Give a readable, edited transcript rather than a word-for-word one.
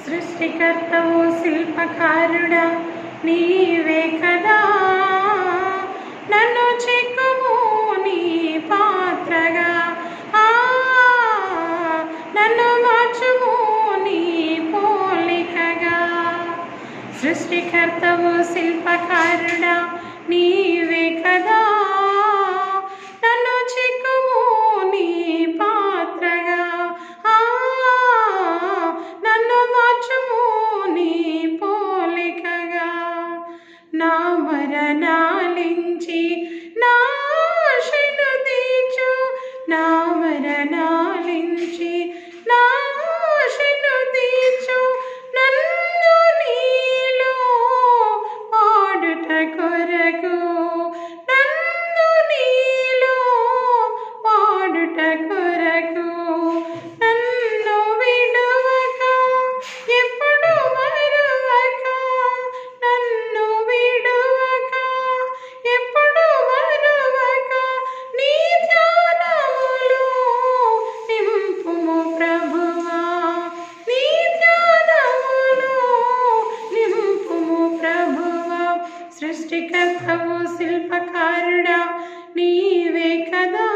సృష్టికర్తవు శిల్పకారుడా నీవే కదా, నన్ను చెక్కుము నీ పాత్రగా, నన్ను మార్చుము నీ పోలికగా. సృష్టికర్తవు శిల్పకారుడా నీవే కదా, నన్ను చెక్కుము నీ పాత్రగా, నన్ను మార్చుము నీ పోలికగా. నా మరణాలించి నా ఆశను తీర్చు, నా మరణాలించి నా ఆశను తీర్చు, నన్ను నీలో పాడుట కొరకు, నన్ను నీలో పాడుట కొరకు. నన్ను విడువక ఎప్పుడు మరువక, నన్ను విడువక ఎప్పుడు మరువక, నీ ధ్యానములో నింపుము ప్రభువా, నీ ధ్యానములో నింపుము ప్రభువా. సృష్టికర్తవు శిల్పకారుడా నీవే కదా.